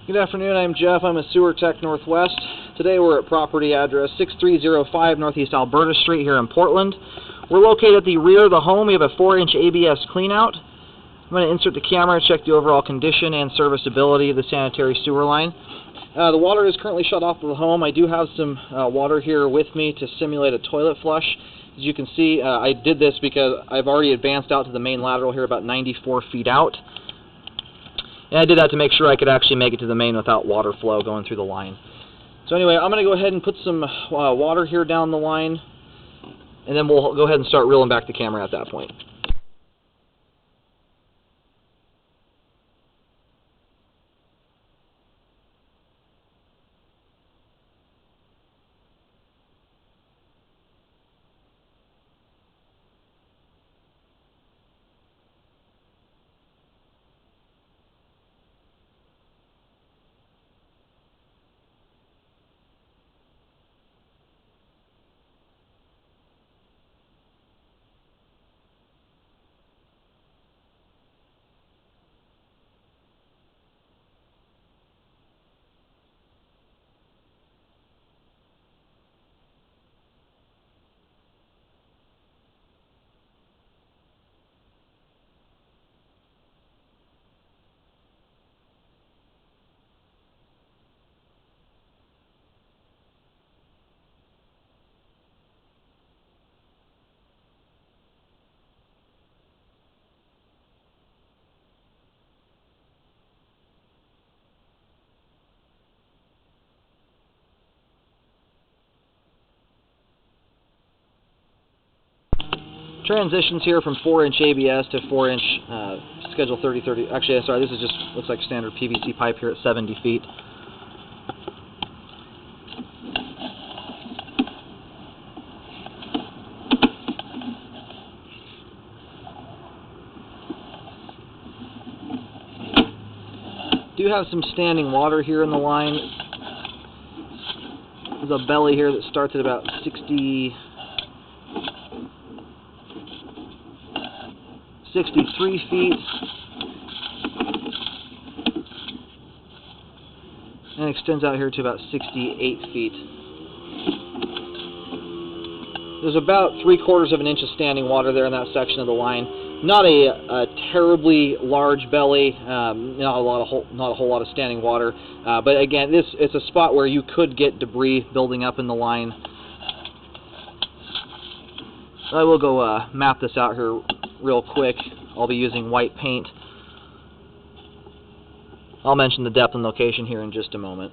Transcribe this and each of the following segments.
Good afternoon, I'm Jeff. I'm a sewer tech Northwest. Today we're at property address 6305 Northeast Alberta Street here in Portland. We're located at the rear of the home. We have a 4-inch ABS cleanout. I'm going to insert the camera and check the overall condition and serviceability of the sanitary sewer line. The water is currently shut off of the home. I do have some water here with me to simulate a toilet flush. As you can see, I did this because I've already advanced out to the main lateral here about 94 feet out. And I did that to make sure I could actually make it to the main without water flow going through the line. So anyway, I'm going to go ahead and put some water here down the line, and then we'll go ahead and start reeling back the camera at that point. Transitions here from 4-inch ABS to 4-inch Schedule 3030. Actually, sorry, this is just looks like standard PVC pipe here at 70 feet. Do have some standing water here in the line. There's a belly here that starts at about 63 feet and extends out here to about 68 feet. There's about 3/4 of an inch of standing water there in that section of the line. Not a terribly large belly, not a whole lot of standing water, but again, it's a spot where you could get debris building up in the line. I will go map this out here real quick. I'll be using white paint. I'll mention the depth and location here in just a moment.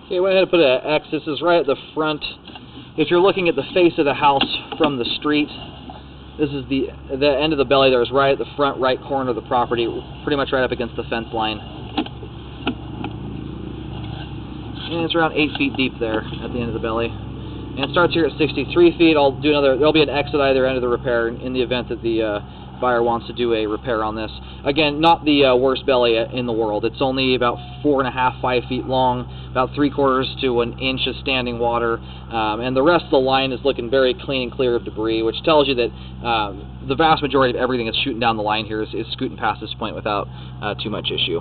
Okay, went ahead and put an X. This is right at the front. If you're looking at the face of the house from the street, this is the end of the belly there is right at the front right corner of the property, pretty much right up against the fence line. And it's around 8 feet deep there at the end of the belly. And it starts here at 63 feet. I'll do another, there'll be an X at either end of the repair in the event that the buyer wants to do a repair on this. Again, not the worst belly in the world. It's only about 4.5, 5 feet long, about 3/4 to an inch of standing water, and the rest of the line is looking very clean and clear of debris, which tells you that the vast majority of everything that's shooting down the line here is scooting past this point without too much issue.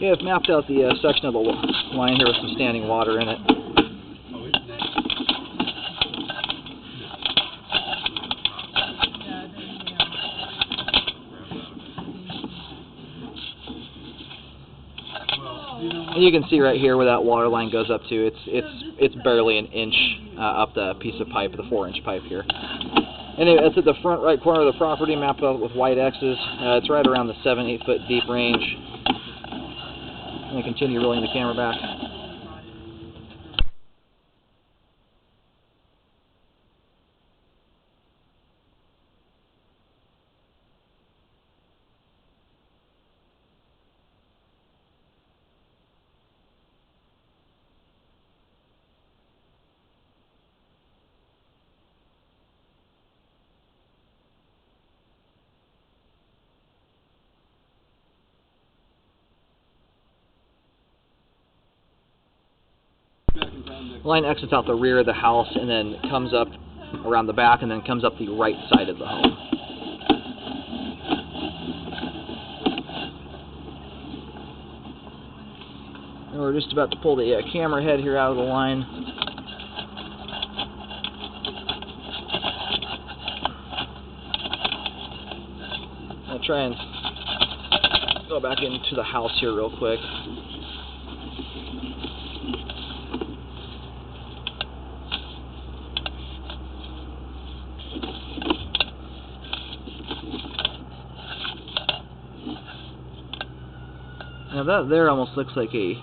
Okay, I've mapped out the section of the line here with some standing water in it. And you can see right here where that water line goes up to. It's barely an inch up the piece of pipe, the 4-inch pipe here. And it's at the front right corner of the property, mapped out with white X's. It's right around the 7-8 foot deep range. I'm going to continue rolling the camera back. The line exits out the rear of the house and then comes up around the back and then comes up the right side of the home. And we're just about to pull the camera head here out of the line. I'll try and go back into the house here real quick. Now that there almost looks like a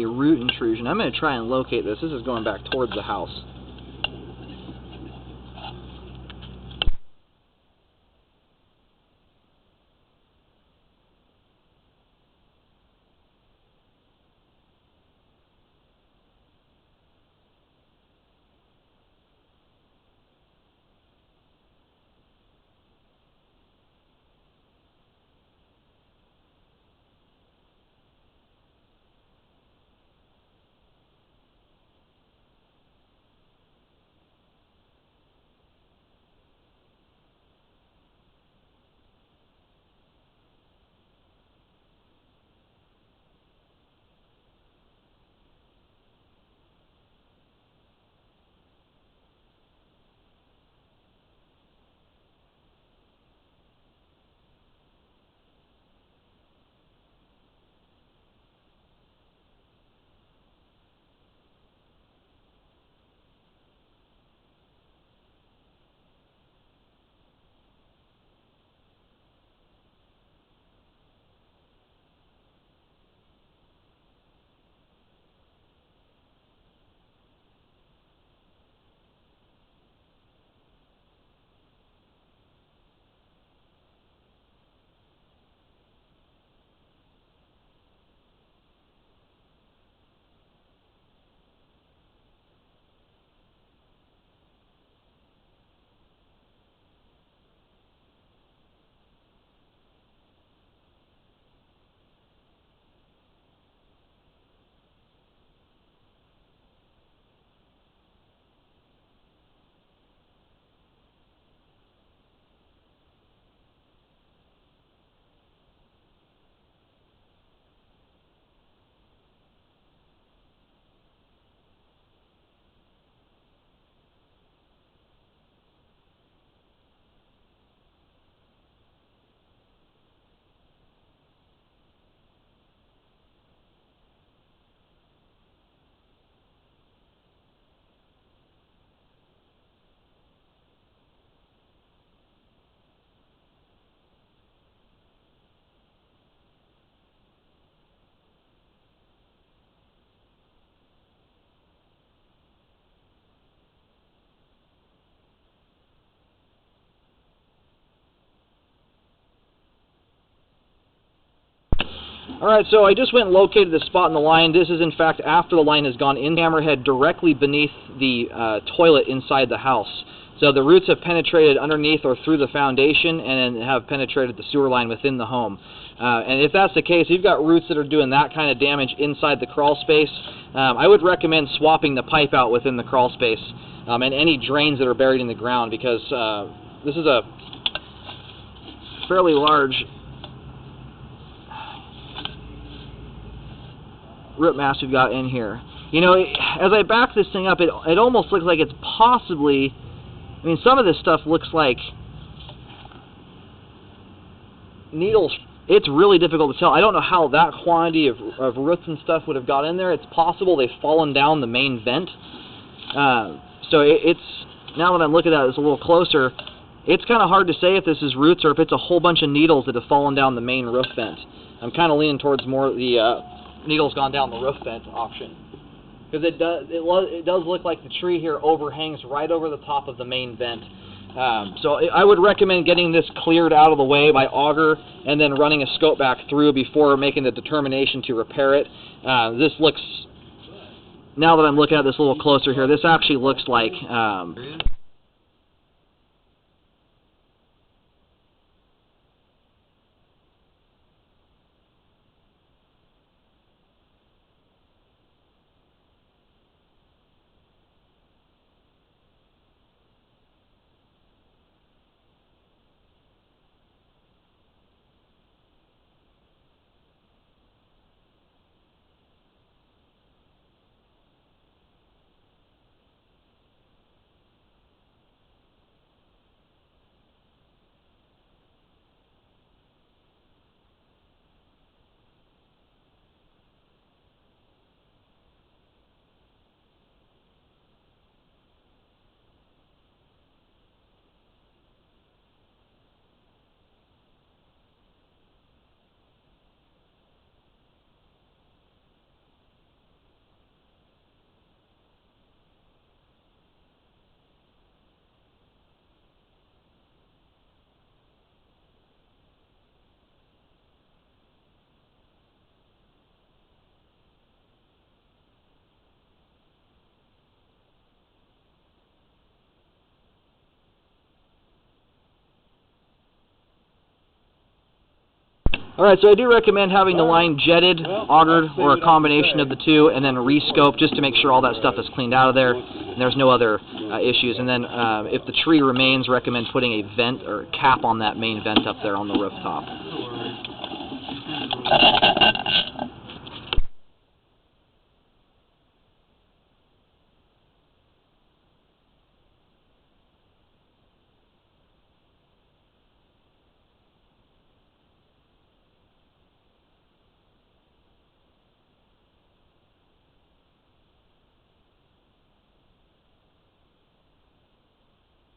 root intrusion. I'm going to try and locate this. This is going back towards the house. Alright, so I just went and located the spot in the line. This is in fact after the line has gone in the hammerhead directly beneath the toilet inside the house. So the roots have penetrated underneath or through the foundation and then have penetrated the sewer line within the home. And if that's the case, if you've got roots that are doing that kind of damage inside the crawl space, I would recommend swapping the pipe out within the crawl space and any drains that are buried in the ground, because this is a fairly large root mass we've got in here. You know, as I back this thing up, it almost looks like it's possibly, I mean, some of this stuff looks like needles. It's really difficult to tell. I don't know how that quantity of roots and stuff would have got in there. It's possible they've fallen down the main vent. So it's, now that I'm looking at this a little closer, it's kind of hard to say if this is roots or if it's a whole bunch of needles that have fallen down the main roof vent. I'm kind of leaning towards more the needles gone down the roof vent option, because it does look like the tree here overhangs right over the top of the main vent. So I would recommend getting this cleared out of the way by auger and then running a scope back through before making the determination to repair it. This looks, now that I'm looking at this a little closer here, this actually looks like Alright, so I do recommend having the line jetted, augered, or a combination of the two, and then re-scope just to make sure all that stuff is cleaned out of there and there's no other issues. And then if the tree remains, recommend putting a vent or cap on that main vent up there on the rooftop.